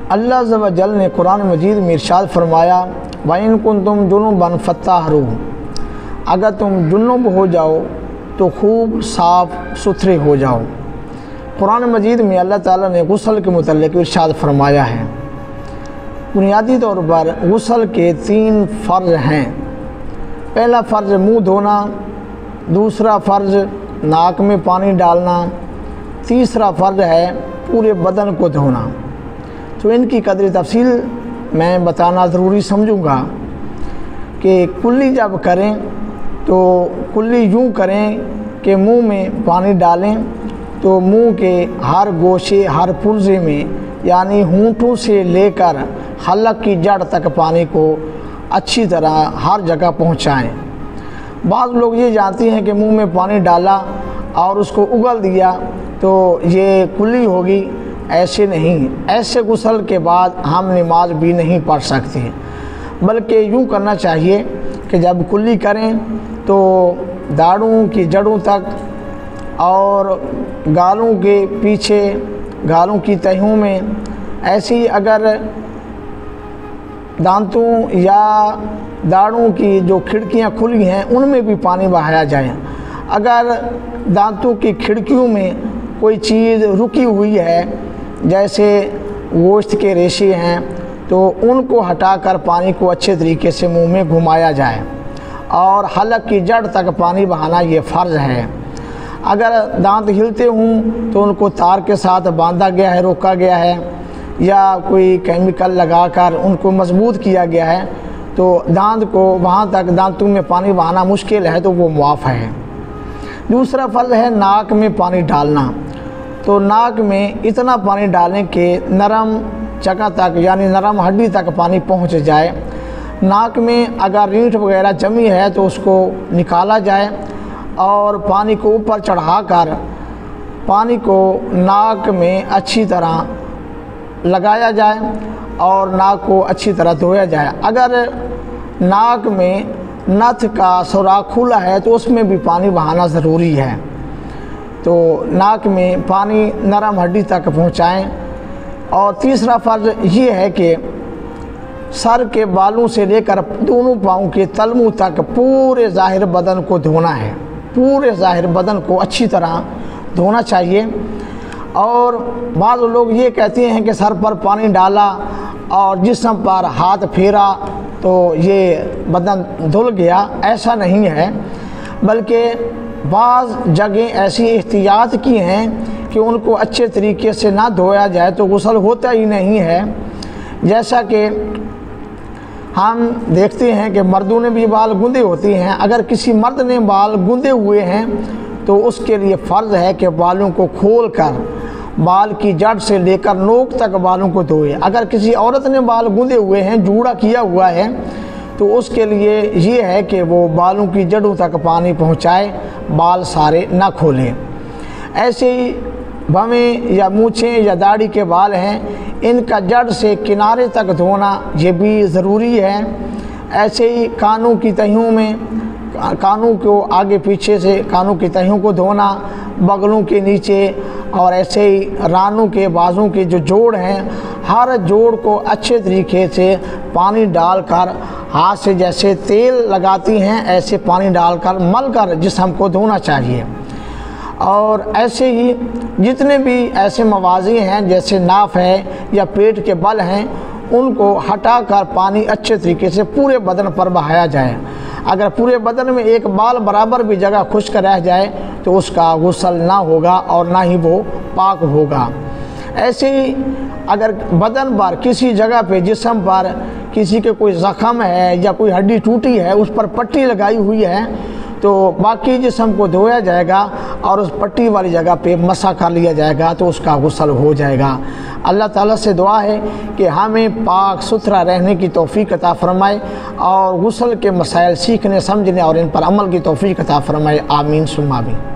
اللہ عز و جل نے قرآن مجید میں ارشاد فرمایا وَإِن كُنتُمْ جُنُبًا فَطَّهِّرُوا، اگر تم جنوب ہو جاؤ تو خوب صاف ستھرے ہو جاؤ۔ قرآن مجید میں اللہ تعالیٰ نے غسل کے متعلق ارشاد فرمایا ہے۔ بنیادی طور پر غسل کے 3 فرض ہیں۔ پہلا فرض منہ دھونا، دوسرا فرض ناک میں پانی ڈالنا، تیسرا فرض ہے پورے بدن کو دھونا۔ تو ان کی قدر تفصیل میں بتانا ضروری سمجھوں گا کہ کلی جب کریں تو کلی یوں کریں کہ منہ میں پانی ڈالیں تو منہ کے ہر گوشے ہر پرزے میں یعنی ہونٹوں سے لے کر حلق کی جڑ تک پانی کو اچھی طرح ہر جگہ پہنچائیں۔ بعض لوگ یہ جانتے ہیں کہ منہ میں پانی ڈالا اور اس کو اگل دیا تو یہ کلی ہوگی، ایسے نہیں۔ ایسے غسل کے بعد ہم نماز بھی نہیں پڑھ سکتے، بلکہ یوں کرنا چاہیے کہ جب کلی کریں تو داڑھوں کی جڑوں تک اور گالوں کے پیچھے گالوں کی تہوں میں، ایسی اگر دانتوں یا داڑھوں کی جو کھڑکیاں کھلی ہیں ان میں بھی پانی بہایا جائے۔ اگر دانتوں کی کھڑکیوں میں کوئی چیز رکی ہوئی ہے جیسے گوشت کے ریشے ہیں تو ان کو ہٹا کر پانی کو اچھے طریقے سے منہ میں گھمایا جائے اور حلق کی جڑ تک پانی بہانا یہ فرض ہے۔ اگر دانت ہلتے ہوں تو ان کو تار کے ساتھ باندھا گیا ہے، روکا گیا ہے، یا کوئی کیمیکل لگا کر ان کو مضبوط کیا گیا ہے تو دانت کو وہاں تک دانتوں میں پانی بہانا مشکل ہے تو وہ معاف ہے۔ دوسرا فرض ہے ناک میں پانی ڈالنا۔ تو ناک میں اتنا پانی ڈالیں کہ نرم جگہ تک یعنی نرم ہڈی تک پانی پہنچ جائے۔ ناک میں اگر رینٹ وغیرہ جمی ہے تو اس کو نکالا جائے اور پانی کو اوپر چڑھا کر پانی کو ناک میں اچھی طرح لگایا جائے اور ناک کو اچھی طرح دھویا جائے۔ اگر ناک میں نتھ کا سوراخ کھلا ہے تو اس میں بھی پانی بہانا ضروری ہے۔ تو ناک میں پانی نرم ہڈی تک پہنچائیں۔ اور تیسرا فرض یہ ہے کہ سر کے بالوں سے لے کر دونوں پاؤں کے تلموں تک پورے ظاہر بدن کو دھونا ہے، پورے ظاہر بدن کو اچھی طرح دھونا چاہیے۔ اور بعض لوگ یہ کہتے ہیں کہ سر پر پانی ڈالا اور جسم پر ہاتھ پھیرا تو یہ بدن دھل گیا، ایسا نہیں ہے، بلکہ بعض جگہیں ایسی احتیاط کی ہیں کہ ان کو اچھے طریقے سے نہ دھویا جائے تو غسل ہوتا ہی نہیں ہے۔ جیسا کہ ہم دیکھتے ہیں کہ مردوں نے بھی بال گندے ہوتے ہیں، اگر کسی مرد نے بال گندے ہوئے ہیں تو اس کے لیے فرض ہے کہ بالوں کو کھول کر بال کی جڑ سے لے کر نوک تک بالوں کو دھوئے۔ اگر کسی عورت نے بال گندے ہوئے ہیں، جوڑا کیا ہوا ہے، تو اس کے لیے یہ ہے کہ وہ بالوں کی جڑوں تک پانی پہنچائے، بال سارے نہ کھولیں۔ ایسے ہی بھویں یا مونچھیں یا داڑھی کے بال ہیں، ان کا جڑ سے کنارے تک دھونا یہ بھی ضروری ہے۔ ایسے ہی کانوں کی تہیوں میں کانوں کو آگے پیچھے سے کانوں کی تہیوں کو دھونا، بغلوں کے نیچے، اور ایسے ہی رانوں کے بازوں کے جو جوڑ ہیں ہر جوڑ کو اچھے طریقے سے پانی ڈال کر ہاتھ سے جیسے تیل لگاتی ہیں ایسے پانی ڈال کر مل کر جسم کو دھونا چاہیے۔ اور ایسے ہی جتنے بھی ایسے مواضع ہیں جیسے ناف ہے یا پیٹ کے بل ہیں ان کو ہٹا کر پانی اچھے طریقے سے پورے بدن پر بہایا جائے۔ اگر پورے بدن میں ایک بال برابر بھی جگہ خشک رہ جائے تو اس کا غسل نہ ہوگا اور نہ ہی وہ پاک ہوگا۔ ایسے ہی اگر بدن پر کسی جگہ پہ جسم پر کسی کے کوئی زخم ہے یا کوئی ہڈی ٹوٹی ہے اس پر پٹی لگائی ہوئی ہے تو باقی جسم کو دھویا جائے گا اور اس پٹی والی جگہ پہ مسح کر لیا جائے گا تو اس کا غسل ہو جائے گا۔ اللہ تعالیٰ سے دعا ہے کہ ہمیں پاک ستھرا رہنے کی توفیق عطا فرمائے اور غسل کے مسائل سیکھنے سمجھنے اور ان پر عمل کی توفیق عطا فرمائے۔ آمین ثم آمین۔